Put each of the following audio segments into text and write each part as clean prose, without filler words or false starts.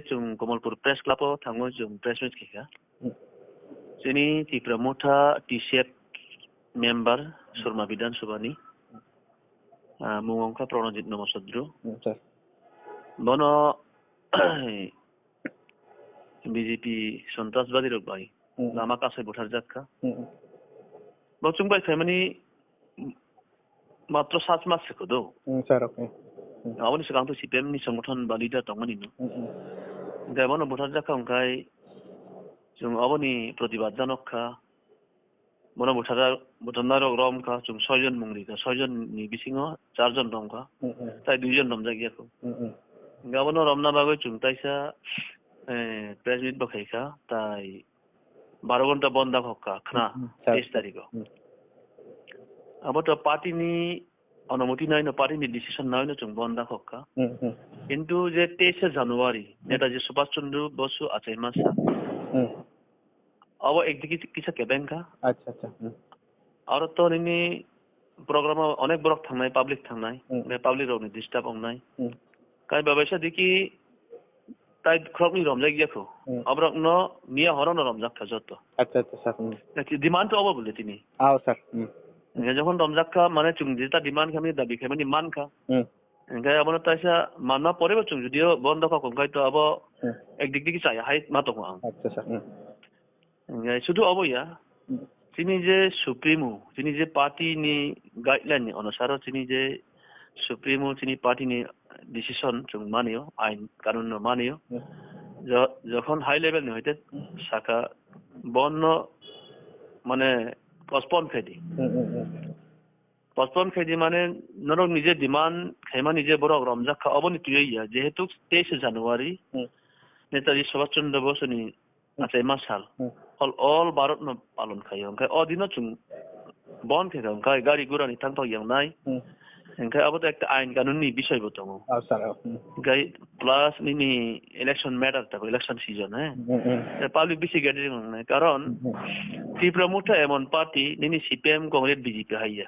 Chung Komalpur Press Club Tango Chung Press Meet Kika. Sini Tipra Mota T-shape member Surma Bidan Subani. Mungongka Pronojit Nomor Sodro. Bono BJP Sontas Badirok Bai. Lama Kasai Rosajakkha. Bocungbai family Matro Satmas Sekodo. Sir, okay. Awani sekarang tu CPM ni Mothani balida tongmani no. Gaya mana Rosajakkha ongkai jung awani pratibad janokha mana Mothani rom ka jung 6 jon mungri ka 6 jon ni bisingo 4 jon rom ka tai 2 jon rom jagi aku gaya mana romna bagoi jung taisa press meet bakai ka tai 12 ঘন্টা বন্ধ হক্কা খানা 23 তারিখো আবার party নি অনুমতি নাই না party নি decision নাই না chung বন্ধ হক্কা কিন্তু যে 23 জানুয়ারি নেতাজি সুভাষ চন্দ্র বসু আছে মাসা আবার একদিকে কিছু কেবেনকা আচ্ছা আচ্ছা আর তো নি প্রোগ্রাম অনেক বড় থাকনাই পাবলিক থাকনাই পাবলিক রনি ডিস্টার্ব হংনাই কাই ব্যবসা দেখি তাই খরকনি রমজাক গিয়াখো আবরক ন নিয়া হরন রমজাক্কা যত আচ্ছা আচ্ছা স্যার ডিমান্ড তো অব বলে তিনি আও স্যার যখন রমজাক্কা মানে চুং যেটা ডিমান্ড খামি দাবি খামি মানকা গায় আবন তাইসা মাননা পরে চুং যদিও বন্ধ কা কংকাই তো আব একদিক দিকে চাই হাই মাতো আং আচ্ছা স্যার গায় শুধু অবইয়া তিনি যে সুপ্রিমো তিনি যে পার্টি নি গাইডলাইন নি অনুসারে তিনি যে সুপ্রিমো তিনি পার্টি নি ডিসিশন chung মানিও আইন কানুন মানিও যখন হাই লেভেল নি হইতে শাখা বন্য মানে পোস্টপোন খেদি মানে নরক নিজে ডিমান্ড খাইমা নিজে বড় রমজাক্কা অবনি তুইয়া যেহেতু 23 জানুয়ারি নেতাজি সুভাষচন্দ্র বসুনি আছে মাসাল অল ভারত ন পালন খাই ওখানে অদিন chung বন থেকে ওখানে গাড়ি ঘোড়া নি থাকতো ইয়াংনাই ওখানে আবার একটা আইন কানুননি বিষয় বতং গাই প্লাস নিনি ইলেকশন ম্যাটার থাকো ইলেকশন সিজন হ্যাঁ পাবলিক বেশি গ্যাদারিং নাই কারণ ত্রিপুরা মুঠা এমন পার্টি নিনি সিপিএম কংগ্রেস বিজেপি হাইয়া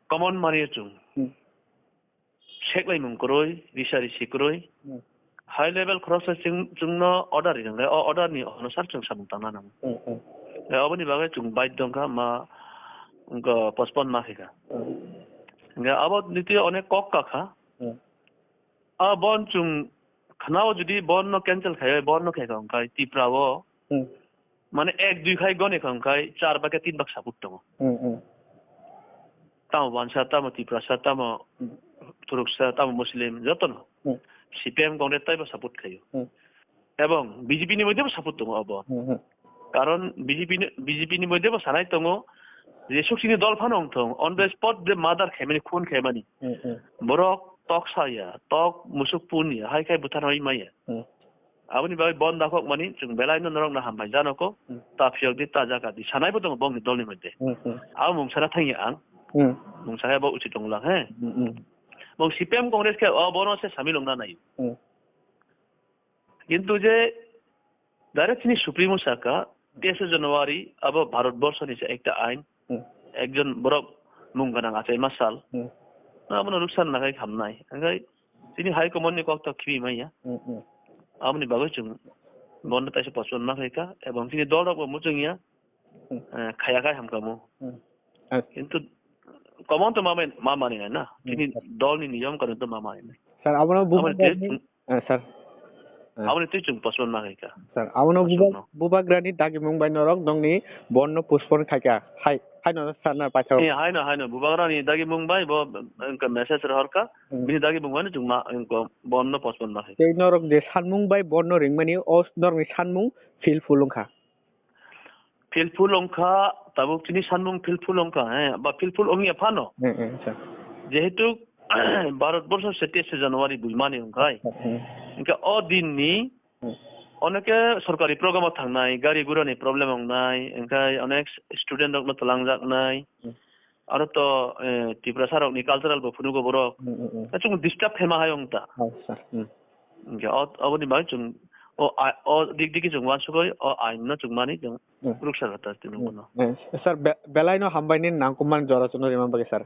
কমন মারিয়ে চুং শেখলাই মুংকরই রিসারি সিকরই হাই লেভেল ক্রস চুংনো অর্ডার রিং অর্ডার নি অনুসার চুং সামুতানা নাম অবনি বাগে চুং বাইট দংকা মা उनका 55 माखेगा अब नीति अनेक कक काखा बन चुं खानाव जुदी बन न कैंसिल खाय बन न खायगा उनका तिप्रावो माने 1 2 खाय गने उनका 4 बाके 3 बाक सापुट दङ ताम वानसा ताम तिप्रा सा ताम तुरुकसा ताम मुस्लिम जतन সিপিএম কংগ্রেস তাইবা সাপোর্ট খায় এবং বিজেপি নি মধ্যে সাপোর্ট দङ अब কারণ বিজেপি নি মধ্যে সানাই দङ যে সুচিনি দল ফানং থং অন দ্য স্পট যে মাদার খেমানি খুন খেমানি বরক টক সায়া টক মুসুক পুনিয়া হাই খাই বুথান হই মাইয়া আবনি বাই বন দাখক মানি जों বেলাইন নরং না হামবাই জানকো তাফিয়ক দি তাজা কাদি সানাইবো দङ বং দলনি মধ্যে আও মুংসারা থাইয়া আং মুংসায়া ব উচিত দংলা হে বং সিপিএম কংগ্রেস কে বনসে সামিল লংনা নাই কিন্তু যে ডাইরেক্ট তিনি সুপ্রিমো শাখা 23 জানুয়ারি अब ভারতবর্ষ নিচে একটা আইন একজন বড় মুংগানাং আছে মাসাল আমন রুকসান নাগাই খামনাই আগাই তিনি হাই কমান্ড নি কক্ত খিবি মাইয়া আমনি বাগৈ চুং বন্ধ তাইছে পছন্দ না হইকা এবং তিনি দলক মুচুংিয়া খায়াকাই হামকামু কিন্তু কমন তো মা মানে না তিনি দলনি নিয়ম করেন তো মা মানে স্যার আপনি স্যার আমনি তুই চুং পছন্দ না হইকা স্যার আপনি বুবাগ্রানি দাগিমুংবাই নরক দংনি বন্ন পুষ্পন খাইকা হাই হাই ন সানা পাছাও হাই ন বুবাগ্রানি দাগিমুংবাই ব মেসেজ রহরকা বিনি দাগিমুংবাই চুং মা বন্ন পছন্দ না হইকা এই নরক যে সানমুংবাই বন্ন রিংমানি অস নরনি সানমুং ফিলফুলংখা তাবুক তিনি সানমুং ফিলফুলংখা হ্যাঁ বা ফিলফুল অংিয়া ফানো স্যার যেহেতু ভারতবর্ষ 27 জানুয়ারি বুইমানি ওখাই ইনকা অদিননি অনেকে সরকারি প্রোগ্রাম থাকনাই গাড়ি গুড়ানি প্রবলেম হংনাই ওখাই অনেক স্টুডেন্ট রক তলাংজাক নাই আর তো ত্রিপুরা সারকনি কালচারাল বফুনুগো বরক চুং ডিস্টার্ব ফেমা হাই ওংতা ইনকা অবনি বাই চুং ও দিক দিকে চুং ওয়ানসুগই ও আইন ন চুং মানি চুং রুকসার হতা তিনুগো স্যার বেলাইনো হামবাইনি নাংকুমান জরাচন রিমান বাগে স্যার